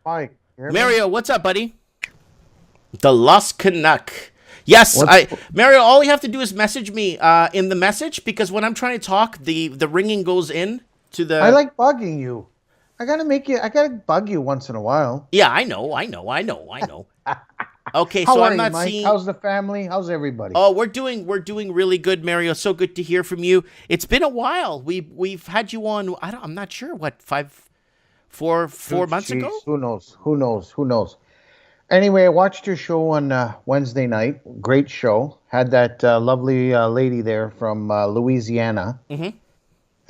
Mike, you hear me? Mario, what's up, buddy? The Lost Canuck. Yes, What's Mario. All you have to do is message me in the message because when I'm trying to talk, the ringing goes in to I the. like bugging you. I gotta bug you once in a while. Yeah, I know. Okay, How so I'm are you, not Mike? seeing. How's the family? How's everybody? Oh, we're doing really good, Mario. So good to hear from you. It's been a while. We've had you on. I'm not sure what 4 months ago. Jeez, who knows? Who knows? Who knows? Anyway, I watched your show on Wednesday night. Great show. Had that lovely lady there from Louisiana. Mm-hmm.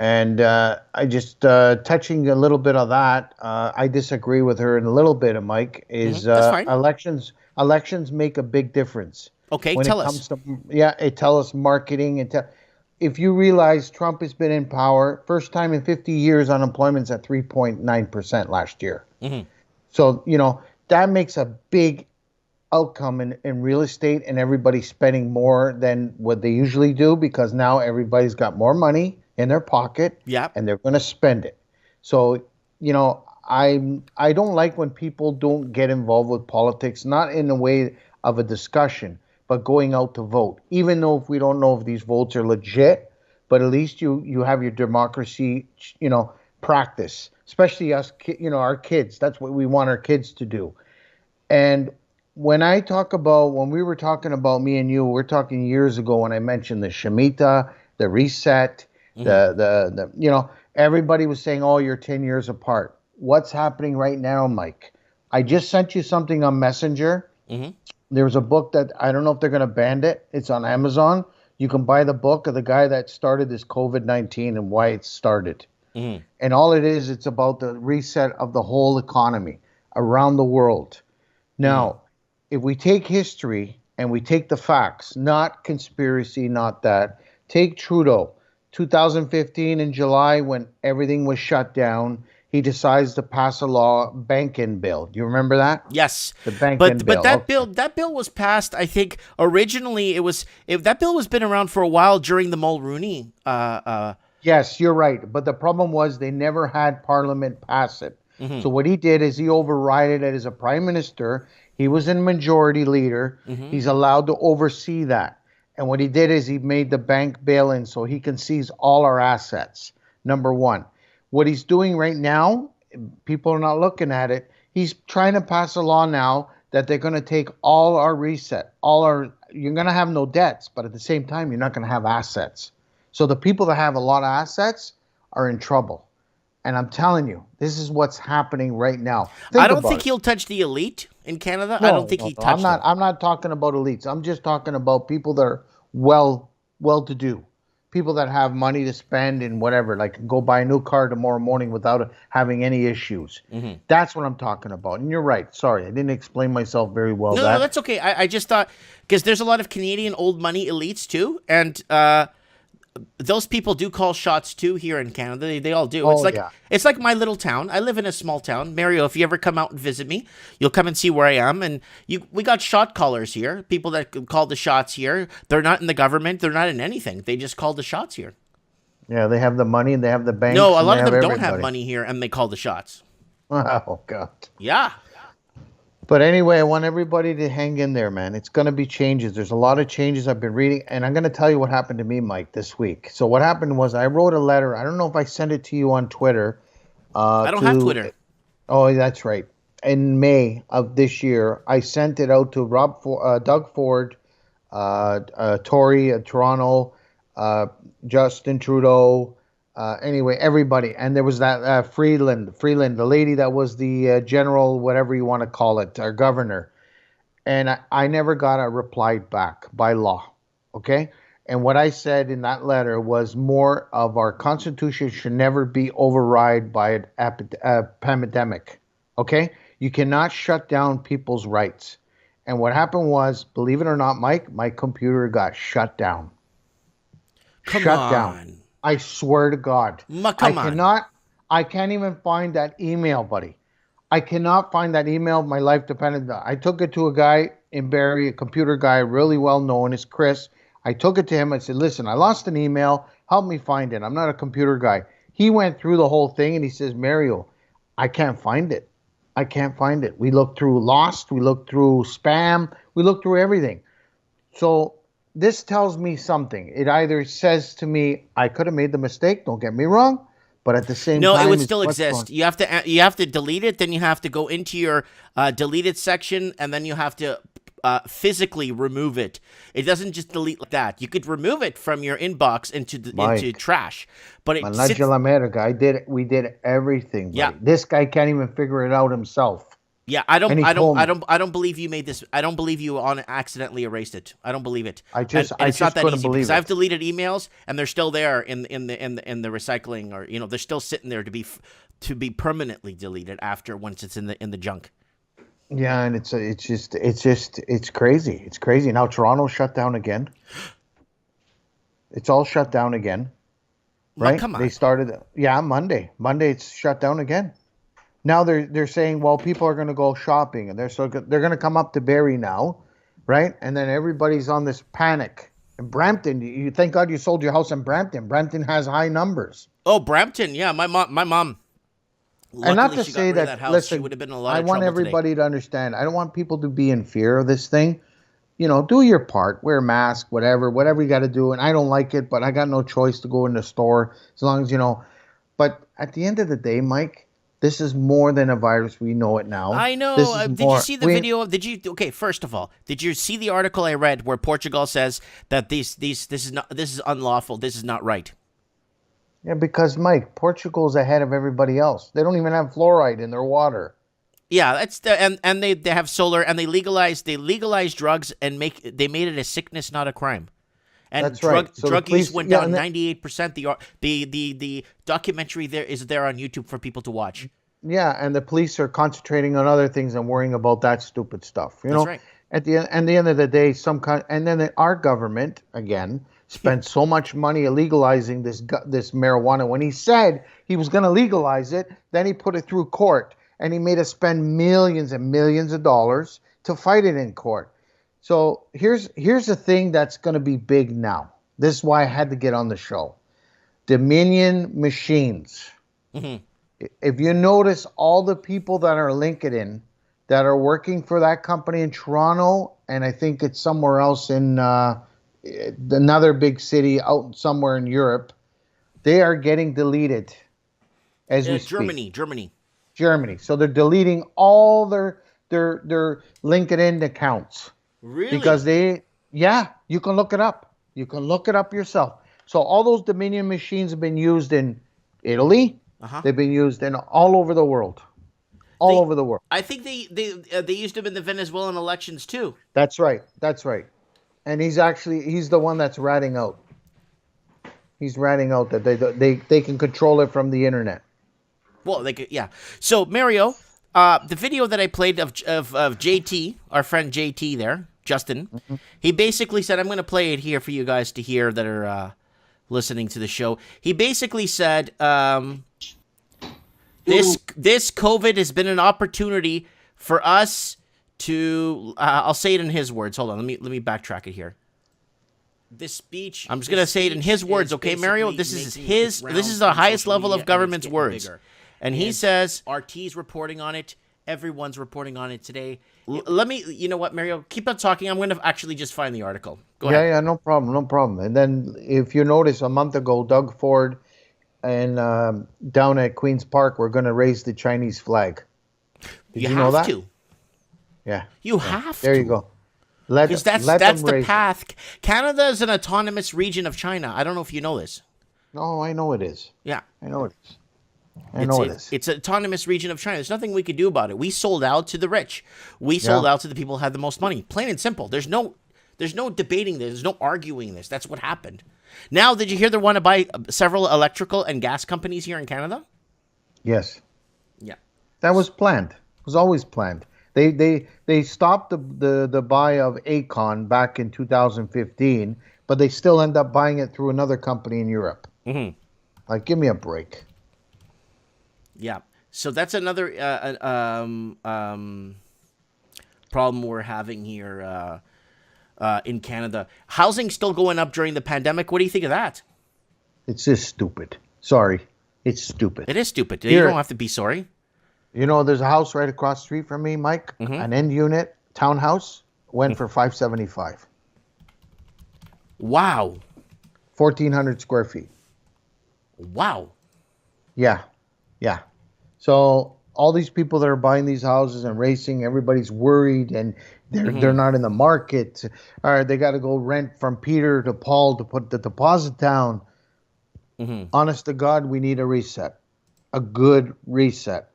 And I just touching a little bit of that. I disagree with her in a little bit, Mike. Mm-hmm. Is That's fine. elections make a big difference Okay, when tell it us. comes to it tell us marketing and if you realize Trump has been in power, first time in 50 years, unemployment's at 3.9% last year. Mm-hmm. So that makes a big outcome in real estate, and everybody's spending more than what they usually do because now everybody's got more money in their pocket Yeah. and they're going to spend it. So, I don't like when people don't get involved with politics, not in the way of a discussion, but going out to vote. Even though if we don't know if these votes are legit, but at least you have your democracy, practice, especially us, our kids. That's what we want our kids to do. And when we were talking about me and you, we're talking years ago when I mentioned the Shemitah, the reset, Mm-hmm. everybody was saying, oh, you're 10 years apart. What's happening right now, Mike? I just sent you something on Messenger. Mm-hmm. There's a book that I don't know if they're going to ban it. It's on Amazon. You can buy the book of the guy that started this COVID-19 and why it started. Mm-hmm. And all it is, it's about the reset of the whole economy around the world. Mm-hmm. Now, if we take history and we take the facts, not conspiracy, not that, take Trudeau, 2015 in July when everything was shut down, he decides to pass a law, banking bill. Do you remember that? Yes, The banking but bill. Okay. that bill was passed. I think originally it was if that bill was been around for a while during the Mulrooney. Yes, you're right. But the problem was they never had Parliament pass it. Mm-hmm. So what he did is he overrided it as a prime minister. He was a majority leader. Mm-hmm. He's allowed to oversee that. And what he did is he made the bank bail in so he can seize all our assets. Number one. What he's doing right now, people are not looking at it. He's trying to pass a law now that they're going to take all our reset, you're going to have no debts, but at the same time, you're not going to have assets. So the people that have a lot of assets are in trouble. And I'm telling you, this is what's happening right now. I Think don't about think it. he'll touch the elite in Canada. I don't No, think no, he no. I'm touched not. them. I'm not talking about elites. I'm just talking about people that are well-to-do, people that have money to spend and whatever, like go buy a new car tomorrow morning without having any issues. Mm-hmm. That's what I'm talking about. And you're right. Sorry, I didn't explain myself very well. No, That that's okay. I just thought because there's a lot of Canadian old money elites too, and those people do call shots too here in Canada. They all do. Oh yeah. It's like my little town. I live in a small town. Mario, if you ever come out and visit me, you'll come and see where I am. And we got shot callers here. People that call the shots here. They're not in the government. They're not in anything. They just call the shots here. Yeah, they have the money and they have the banks No, a and they lot of have them don't have everybody. money here, and they call the shots. Oh God. Yeah. But anyway, I want everybody to hang in there, man. It's going to be changes. There's a lot of changes I've been reading, and I'm going to tell you what happened to me, Mike, this week. So what happened was I wrote a letter. I don't know if I sent it to you on Twitter. I don't have Twitter. Oh, that's right. In May of this year, I sent it out to Doug Ford, Tory, Toronto, Justin Trudeau. Anyway, everybody, and there was that Freeland, the lady that was the general, whatever you want to call it, our governor, and I never got a reply back by law. Okay, and what I said in that letter was more of our constitution should never be override by a pandemic. Okay, you cannot shut down people's rights. And what happened was, believe it or not, Mike, my computer got shut down. Come Shut down. on. I swear to God. Come on. I can't even find that email, buddy. I cannot find that email. My life depended on it. I took it to a guy in Barrie, a computer guy, really well known as Chris. I took it to him. I said, listen, I lost an email. Help me find it. I'm not a computer guy. He went through the whole thing and he says, Mario, I can't find it. I can't find it. We looked through Lost, we looked through spam, we looked through everything. So this tells me something. It either says to me, I could have made the mistake, don't get me wrong, but at the same No, it time, would it's still what's going. exist. You have to delete it. Then you have to go into your deleted section, and then you have to physically remove it. It doesn't just delete like that. You could remove it from your inbox into Mike, trash, but it Manager sits. America, we did everything, Yeah, buddy. This guy can't even figure it out himself. yeah. And he told me, I don't believe you made this. I don't believe you on accidentally erased it. I don't believe it. And I it's not just that couldn't easy because believe I've it. deleted emails and they're still there in the recycling, or they're still sitting there to be permanently deleted after once it's in the junk. Yeah, and it's crazy. It's crazy. Now Toronto shut down again. It's all shut down again, right? Come They on. started, yeah, Monday. Monday it's shut down again. Now they're saying, well, people are going to go shopping, and they're going to come up to Barrie now, right? And then everybody's on this panic. In Brampton, you thank God you sold your house in Brampton. Brampton has high numbers. Oh, Brampton. Yeah, my mom. And not Luckily, to she got say rid of that that, house. She listen, would have been in a lot I of want trouble today. everybody to understand. I don't want people to be in fear of this thing. Do your part, wear a mask, whatever you got to do. And I don't like it, but I got no choice to go in the store as long as. But at the end of the day, Mike, this is more than a virus. We know it now. I know. This is Did you more. see the video? Did you? Okay, first of all, did you see the article I read where Portugal says that this is unlawful? This is not right. Yeah, because Mike, Portugal's ahead of everybody else. They don't even have fluoride in their water. Yeah, and they have solar, and they legalized drugs and they made it a sickness, not a crime. And That's right. So the drug use police, went yeah, down 98%. The documentary there is there on YouTube for people to watch. yeah, and the police are concentrating on other things and worrying about that stupid stuff. That's right. At the end of the day, and then our government again spent so much money legalizing this marijuana. When he said he was going to legalize it, then he put it through court, and he made us spend millions and millions of dollars to fight it in court. So here's the thing that's going to be big now. This is why I had to get on the show. Dominion machines. Mm-hmm. If you notice, all the people that are LinkedIn that are working for that company in Toronto, and I think it's somewhere else in another big city out somewhere in Europe, they are getting deleted as we speak. Germany. So they're deleting all their LinkedIn accounts because Really? you can look it up. You can look it up yourself. So all those Dominion machines have been used in Italy. Uh-huh. They've been used in all over the world. All over the world. I think they used them in the Venezuelan elections too. That's right. That's right. And he's the one that's ratting out. He's ratting out that they can control it from the internet. Well, they could, yeah. So Mario, the video that I played of JT, our friend JT there, Justin, he basically said, I'm going to play it here for you guys to hear that are listening to the show. He basically said, this COVID has been an opportunity for us to. I'll say it in his words. Hold on, let me backtrack it here. This speech. I'm just gonna say it in his words, okay, Mario? This is his. This is the highest level of government's words, and he says RT's reporting on it. Everyone's reporting on it today. Let me. You know what, Mario? Keep on talking. I'm gonna actually just find the article. Go ahead. Yeah, no problem. And then if you notice, a month ago, Doug Ford and down at Queen's Park, we're going to raise the Chinese flag. Did you know that? To. Yeah. You have there to. You go. Because that's the path. It. Canada is an autonomous region of China. I don't know if you know this. No, I know it is. Yeah. I know it is. It's an autonomous region of China. There's nothing we could do about it. We sold out to the rich. We sold out to the people who had the most money. Plain and simple. There's no debating this. There's no arguing this. That's what happened. Now, did you hear they want to buy several electrical and gas companies here in Canada? Yes. Yeah. That was planned. It was always planned. They stopped the buy of Aecon back in 2015, but they still end up buying it through another company in Europe. Mm-hmm. Like, give me a break. Yeah. So that's another problem we're having here in Canada. Housing's still going up during the pandemic. What do you think of that? It's just stupid. Sorry. It's stupid. It is stupid. You don't have to be sorry. You know, there's a house right across the street from me, Mike. Mm-hmm. An end unit townhouse went for 575. Wow. 1,400 square feet. Wow. Yeah, yeah. So all these people that are buying these houses and racing, everybody's worried and they're not in the market. All right, they got to go rent from Peter to Paul to put the deposit down. Honest to God, we need a reset, a good reset.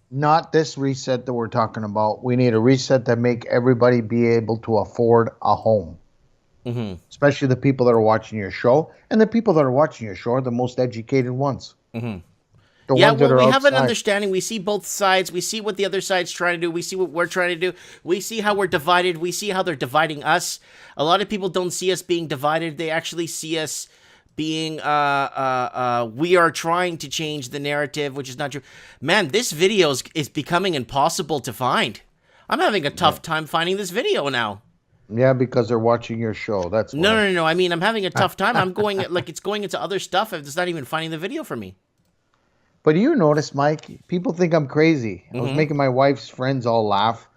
Not this reset that we're talking about. We need a reset that make everybody be able to afford a home. Especially the people that are watching your show, and the people that are watching your show are the most educated ones. The Yeah, ones that well, are we have an outside. understanding. We see both sides. We see what the other side's trying to do. We see what we're trying to do. We see how we're divided. We see how they're dividing us. A lot of people don't see us being divided. They actually see us being, we are trying to change the narrative, which is not true. Man, this video is becoming impossible to find. I'm having a tough time finding this video now. Yeah, because they're watching your show. That's why. No. I mean, I'm having a tough time. I'm going, like, it's going into other stuff. It's not even finding the video for me. But do you notice, Mike, people think I'm crazy. I was making my wife's friends all laugh.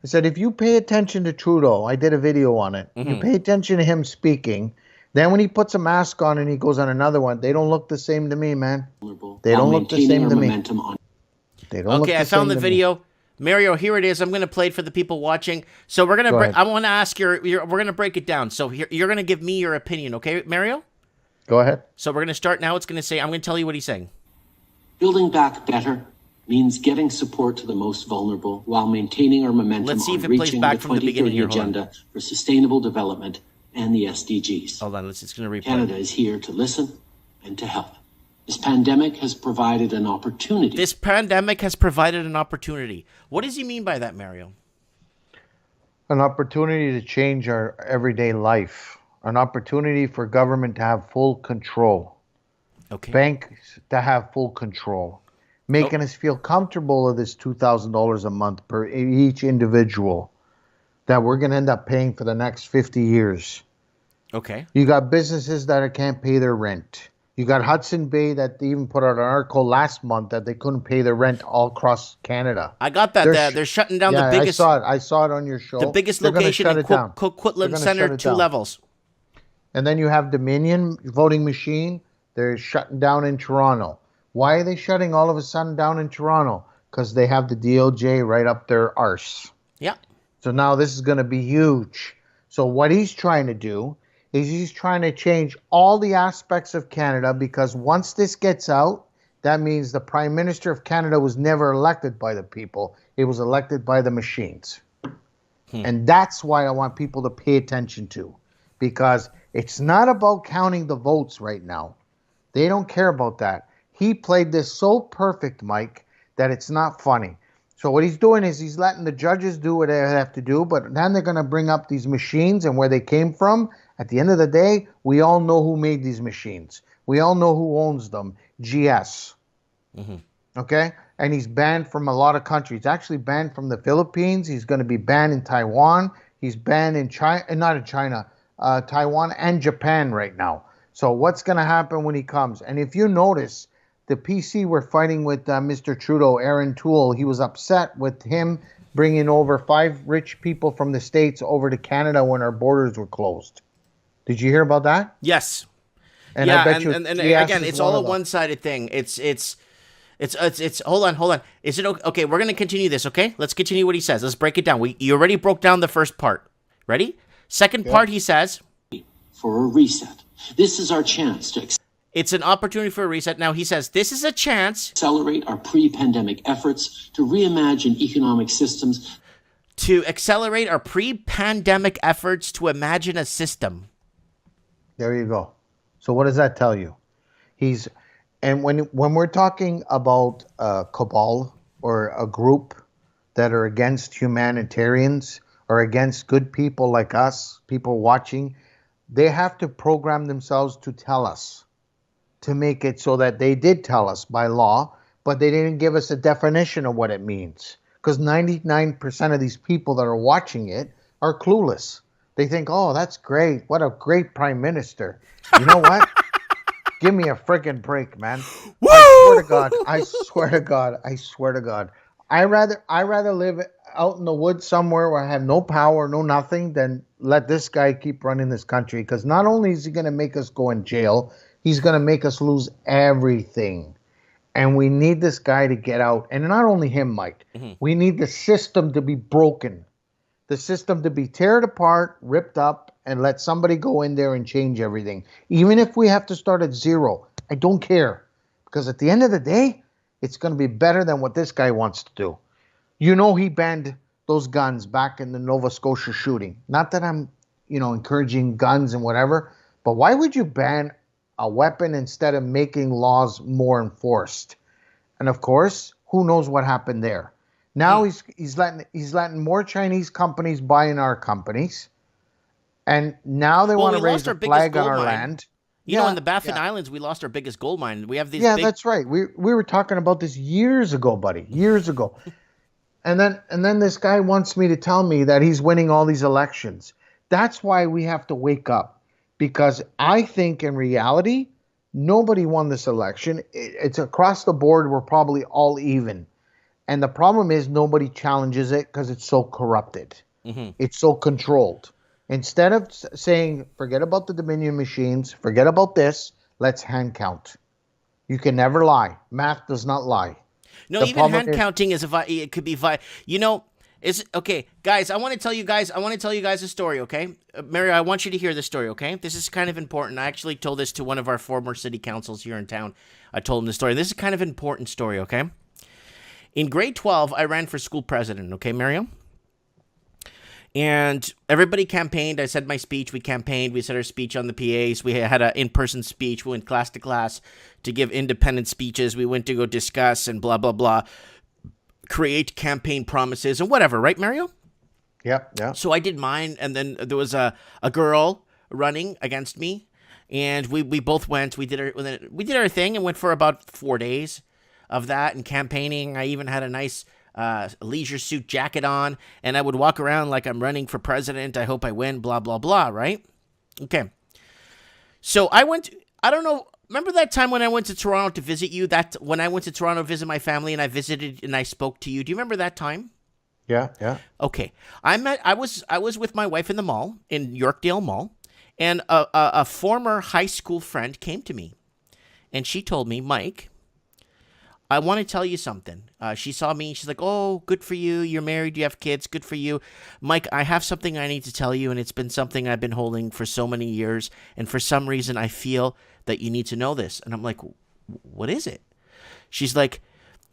I said, if you pay attention to Trudeau, I did a video on it. You pay attention to him speaking. Then when he puts a mask on and he goes on another one, they don't look the same to me, man. They don't look the same to me. They don't look Okay, the I found same the to video. Mario, here it is. I'm going to play it for the people watching. So we're going Go to. ahead. I want to ask we're going to break it down. So you're going to give me your opinion, okay, Mario? Go ahead. So we're going to start now. It's going to say. I'm going to tell you what he's saying. Building back better means getting support to the most vulnerable while maintaining our momentum Let's see if on it plays reaching back the from the beginning 2030 here. Hold on. agenda for sustainable development and the SDGs. Hold on. It's going to replay. Canada is here to listen and to help. This pandemic has provided an opportunity. This pandemic has provided an opportunity. What does he mean by that, Mario? An opportunity to change our everyday life. An opportunity for government to have full control. Okay. Banks to have full control. Making us feel comfortable of this $2,000 a month per each individual that we're going to end up paying for the next 50 years. Okay. You got businesses that can't pay their rent. You got Hudson Bay that even put out an article last month that they couldn't pay their rent all across Canada. I got that. They're shutting down the biggest. I saw it on your show. The biggest They're gonna location shut in it down. Coquitlam Center, 2 levels. And then you have Dominion voting machine. They're shutting down in Toronto. Why are they shutting all of a sudden down in Toronto? Because they have the DOJ right up their arse. Yeah. So now this is going to be huge. So what he's trying to do is he's trying to change all the aspects of Canada, because once this gets out, that means the Prime Minister of Canada was never elected by the people. It was elected by the machines. And that's why I want people to pay attention to, because it's not about counting the votes right now. They don't care about that. He played this so perfect, Mike, that it's not funny. So what he's doing is he's letting the judges do what they have to do, but then they're going to bring up these machines and where they came from. At the end of the day, we all know who made these machines. We all know who owns them. GS. Okay? And he's banned from a lot of countries. He's actually banned from the Philippines. He's going to be banned in Taiwan. He's banned in China, not in China, Taiwan and Japan right now. So what's going to happen when he comes? And if you notice, the PC were fighting with Mr. Trudeau, Aaron Toole. He was upset with him bringing over 5 rich people from the States over to Canada when our borders were closed. Did you hear about that? Yes. And yeah, I bet and GS again, is it's all a of them. one-sided thing. It's hold on. Is it okay? We're gonna continue this, okay? Let's continue what he says. Let's break it down. You already broke down the first part. Ready? Second part, he says, for a reset. This is our chance to it's an opportunity for a reset. Now he says, this is a chance accelerate our pre-pandemic efforts to reimagine economic systems. To accelerate our pre-pandemic efforts to imagine a system. There you go. So what does that tell you? And when we're talking about a cabal or a group that are against humanitarians or against good people like us, people watching, they have to program themselves to tell us, to make it so that they did tell us by law, but they didn't give us a definition of what it means. Because 99% of these people that are watching it are clueless. They think, oh, that's great. What a great prime minister. You know what? Give me a freaking break, man. Woo! I swear to God. I swear to God. I swear to God. I rather live out in the woods somewhere where I have no power, no nothing, than let this guy keep running this country. Because not only is he going to make us go in jail, he's going to make us lose everything. And we need this guy to get out. And not only him, Mike. We need the system to be broken. The system to be teared apart, ripped up, and let somebody go in there and change everything. Even if we have to start at zero, I don't care. Because at the end of the day, it's going to be better than what this guy wants to do. You know, he banned those guns back in the Nova Scotia shooting. Not that I'm, encouraging guns and whatever, but why would you ban a weapon instead of making laws more enforced? And of course, who knows what happened there? Now he's letting more Chinese companies buy in our companies, and now they want to raise a flag on our land. You know, in the Baffin Islands, we lost our biggest gold mine. We have these. Yeah, that's right. We were talking about this years ago, buddy. Years ago. And then this guy wants me to tell me that he's winning all these elections. That's why we have to wake up, because I think in reality, nobody won this election. It's across the board. We're probably all even. And the problem is nobody challenges it because it's so corrupted. It's so controlled. Instead of saying, forget about the Dominion machines, forget about this, let's hand count. You can never lie. Math does not lie. No, even hand counting it could be okay, guys, I want to tell you guys a story, okay? Mario, I want you to hear this story, okay? This is kind of important. I actually told this to one of our former city councils here in town. I told him the story. This is kind of an important story, okay? In grade 12, I ran for school president, okay, Mario? And everybody campaigned. I said my speech. We campaigned. We said our speech on the PAs. We had an in-person speech. We went class to class to give independent speeches. We went to go discuss and blah, blah, blah. Create campaign promises and whatever, right, Mario? Yeah. So I did mine, and then there was a girl running against me, and we both went. We did our thing and went for about 4 days of that and campaigning. I even had a nice leisure suit jacket on, and I would walk around like I'm running for president. I hope I win, blah, blah, blah, right? Okay. So I don't know, remember that time when I went to Toronto to visit you? When I went to Toronto to visit my family and I visited and I spoke to you. Do you remember that time? Yeah. Okay. I was with my wife in the mall, in Yorkdale Mall, and a former high school friend came to me, and she told me, Mike, I want to tell you something. She saw me. She's like, oh, good for you. You're married. You have kids. Good for you. Mike, I have something I need to tell you, and it's been something I've been holding for so many years, and for some reason I feel that you need to know this. And I'm like, what is it? She's like,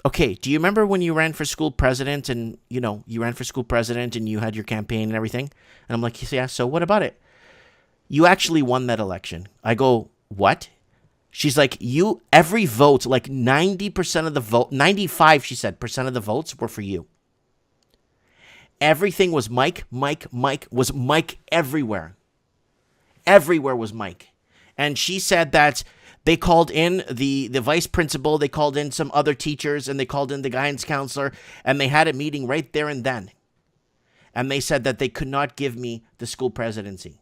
okay, do you remember when you ran for school president and, you ran for school president and you had your campaign and everything? And I'm like, yeah, so what about it? You actually won that election. I go, what? She's like, every vote, like 90% of the vote, 95, she said, percent of the votes were for you. Everything was Mike, was Mike everywhere. Everywhere was Mike. And she said that they called in the vice principal, they called in some other teachers, and they called in the guidance counselor, and they had a meeting right there and then. And they said that they could not give me the school presidency.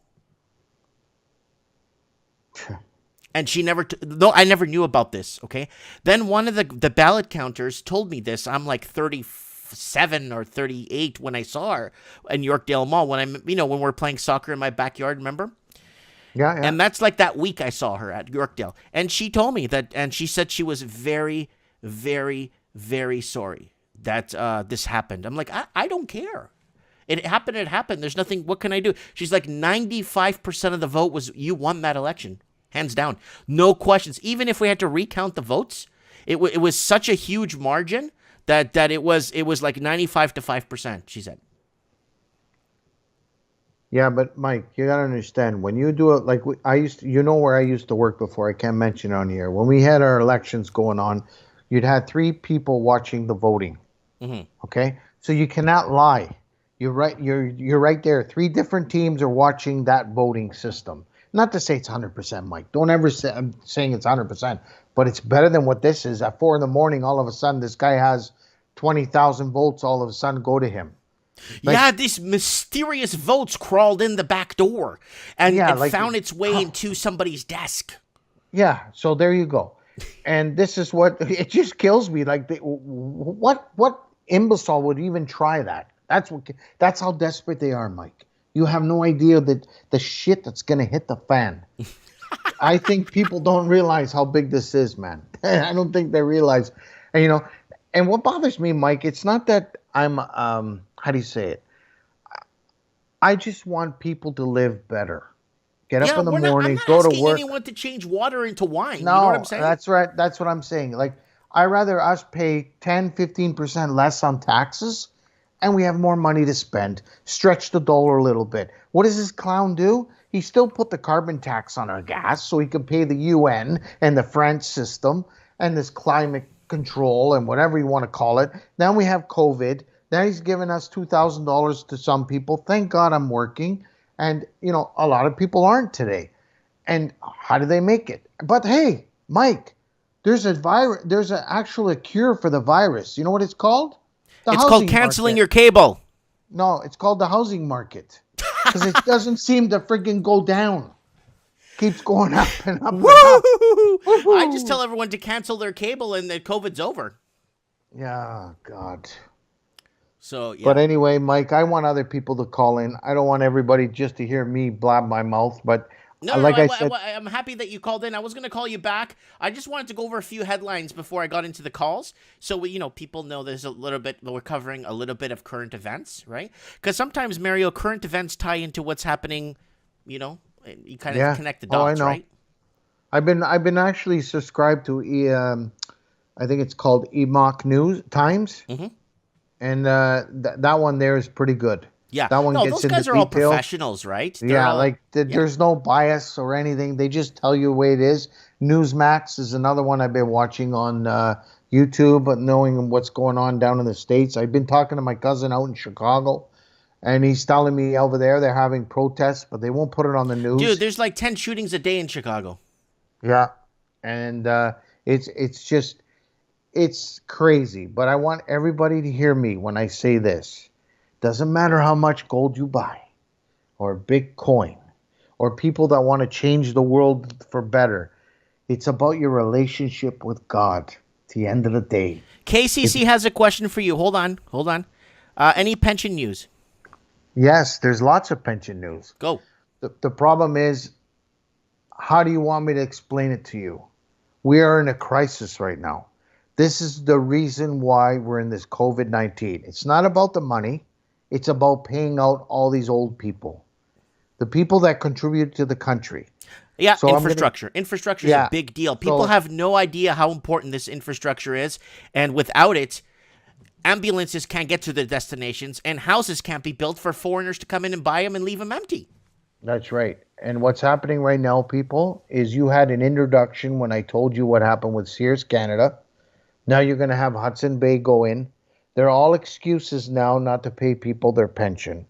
And she never, I never knew about this, okay? Then one of the ballot counters told me this. I'm like 37 or 38 when I saw her in Yorkdale Mall, when when we're playing soccer in my backyard, remember? Yeah. And that's like that week I saw her at Yorkdale. And she told me that, and she said she was very, very, very sorry that this happened. I'm like, I don't care. It happened. There's nothing, what can I do? She's like, 95% of the vote was, you won that election. Hands down. No questions. Even if we had to recount the votes, it was such a huge margin that it was like 95 to 5%, she said. Yeah, but Mike, you gotta understand, when you do it, like where I used to work before. I can't mention it on here. When we had our elections going on, you'd had 3 people watching the voting. Mm-hmm. Okay, so you cannot lie. You're right. You're right there. 3 different teams are watching that voting system. Not to say it's 100%, Mike. Don't ever say I'm saying it's 100%, but it's better than what this is. At 4 a.m, all of a sudden, this guy has 20,000 votes. All of a sudden, go to him. Like, these mysterious votes crawled in the back door and found its way into somebody's desk. Yeah, so there you go. And this is what it just kills me. Like, what imbecile would even try that? That's how desperate they are, Mike. You have no idea that the shit that's gonna hit the fan. I think people don't realize how big this is, man. I don't think they realize, and, And what bothers me, Mike, it's not that I'm how do you say it? I just want people to live better. Get up Yeah, in the I'm morning, not go to asking work. anyone to change water into wine. You know what I'm No, saying? that's right. That's what I'm saying. Like, I rather us pay 10, 15% less on taxes and we have more money to spend. Stretch the dollar a little bit. What does this clown do? He still put the carbon tax on our gas so he could pay the UN and the French system and this climate control and whatever you want to call it. Now we have COVID. Now he's giving us $2,000 to some people. Thank God I'm working. And, a lot of people aren't today. And how do they make it? But hey, Mike, there's a virus. There's actually a cure for the virus. You know what it's called? The It's called housing canceling market. your cable. No, it's called the housing market because it doesn't seem to freaking go down. Keeps going up and up Woo! and up. I just Woo-hoo. tell everyone to cancel their cable and that COVID's over. Yeah, God. So yeah. But anyway, Mike, I want other people to call in. I don't want everybody just to hear me blab my mouth. But No. like I said, I'm happy that you called in. I was going to call you back. I just wanted to go over a few headlines before I got into the calls, so people know there's a little bit. We're covering a little bit of current events, right? Because sometimes, Mario, current events tie into what's happening. You kind of yeah. connect the Oh, I dots, know. right? I've been actually subscribed to I think it's called EMOC News Times, Mm-hmm. and that one there is pretty good. Yeah. That one No, gets those into guys are all details. professionals, right? They're Yeah, all. like Yeah. there's no bias or anything. They just tell you the way it is. Newsmax is another one I've been watching on YouTube, but knowing what's going on down in the States. I've been talking to my cousin out in Chicago, and he's telling me over there they're having protests, but they won't put it on the Dude, news. there's like 10 shootings a day in Chicago. Yeah, and it's just it's crazy. But I want everybody to hear me when I say this. Doesn't matter how much gold you buy, or Bitcoin, or people that want to change the world for better. It's about your relationship with God at the end of the day. If KCC has a question for you. Hold on. Any pension news? Yes, there's lots of pension news. Go. The problem is, how do you want me to explain it to you? We are in a crisis right now. This is the reason why we're in this COVID-19. It's not about the money. It's about paying out all these old people, the people that contribute to the country. Yeah, So infrastructure. Infrastructure is a yeah. big deal. People So have no idea how important this infrastructure is, and without it, ambulances can't get to their destinations, and houses can't be built for foreigners to come in and buy them and leave them empty. that's right. And what's happening right now, people, is you had an introduction when I told you what happened with Sears Canada. Now you're going to have Hudson Bay go in. They're all excuses now not to pay people their pension.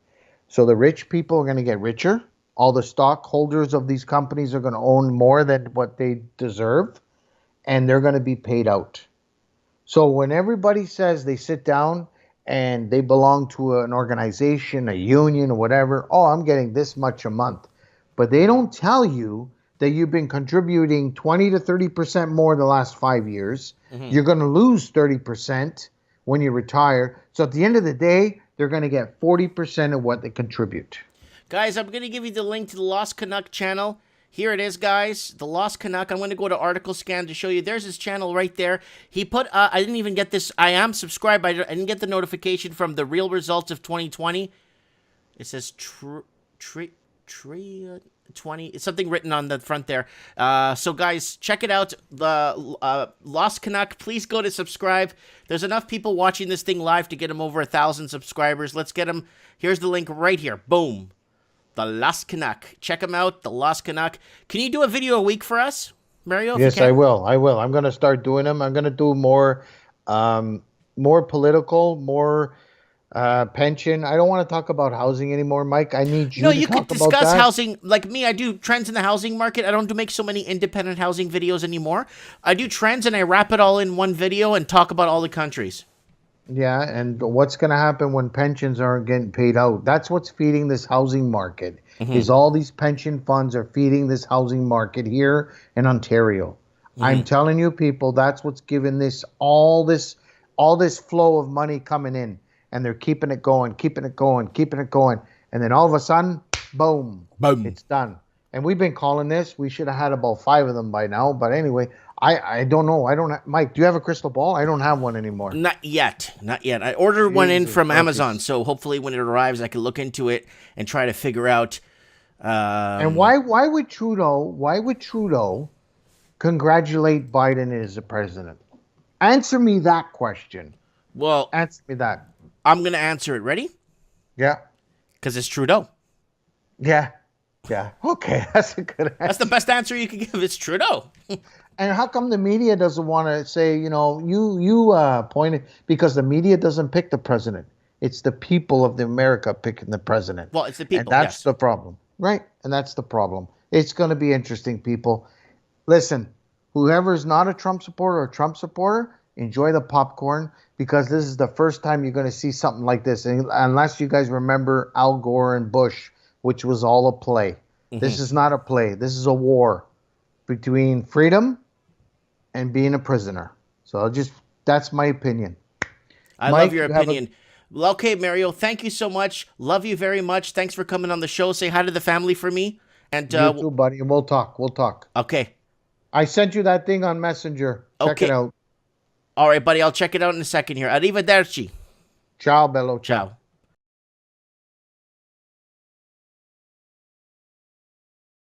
So the rich people are going to get richer. All the stockholders of these companies are going to own more than what they deserve, and they're going to be paid out. So when everybody says they sit down and they belong to an organization, a union, or whatever, oh, I'm getting this much a month. But they don't tell you that you've been contributing 20 to 30% more the last 5 years. You're going to lose 30% when you retire. So at the end of the day, they're going to get 40% of what they contribute. Guys, I'm going to give you the link to the Lost Canuck channel. Here it is, guys. The Lost Canuck. I'm going to go to Article Scan to show you. There's his channel right there. He put, I didn't even get this. I am subscribed. I didn't get the notification from the real results of 2020. It says 20. It's something written on the front there. So, guys, check it out. The Lost Canuck. Please go to subscribe. There's enough people watching this thing live to get him over 1,000 subscribers. Let's get him. Here's the link right here. Boom. The Lost Canuck. Check him out, The Lost Canuck. Can you do a video a week for us, Mario? Yes, I will. I'm going to start doing them. I'm going to do more political, more pension. I don't want to talk about housing anymore, Mike. I need you No, to you could talk about discuss that. housing. Like me, I do trends in the housing market. I don't make so many independent housing videos anymore. I do trends and I wrap it all in one video and talk about all the countries. Yeah, and what's going to happen when pensions aren't getting paid out? That's what's feeding this housing market. Is all these pension funds are feeding this housing market here in Ontario. I'm telling you, people, that's what's giving this flow of money coming in, and they're keeping it going, keeping it going, keeping it going, and then all of a sudden, boom, Boom. it's done. And we've been calling this. We should have had about 5 of them by now. But anyway, I don't know. I don't. Mike, do you have a crystal ball? I don't have one anymore. Not yet. Not yet. I ordered one in Jesus from Christ. Amazon, so hopefully when it arrives, I can look into it and try to figure out. And why would Trudeau congratulate Biden as a president? Answer me that question. Well, Answer me that. I'm going to answer it. Ready? Yeah. Because it's Trudeau. Yeah. Yeah. Okay. That's a good answer. That's the best answer you can give. It's Trudeau. And how come the media doesn't want to say, you pointed, because the media doesn't pick the president. It's the people of the America picking the president. Well, it's the people, And that's yes. the problem. Right? And that's the problem. It's going to be interesting, people. Listen, whoever's not a Trump supporter or Trump supporter, enjoy the popcorn, because this is the first time you're going to see something like this. And unless you guys remember Al Gore and Bush, which was all a play. This is not a play. This is a war between freedom and being a prisoner. So that's my opinion. I Mike, love your you have opinion. Well, okay, Mario, thank you so much. Love you very much. Thanks for coming on the show. Say hi to the family for me. And You too, buddy. We'll talk. okay. I sent you that thing on Messenger. Check Okay. it out. All right, buddy. I'll check it out in a second here. Arrivederci. Ciao, Bello. Ciao.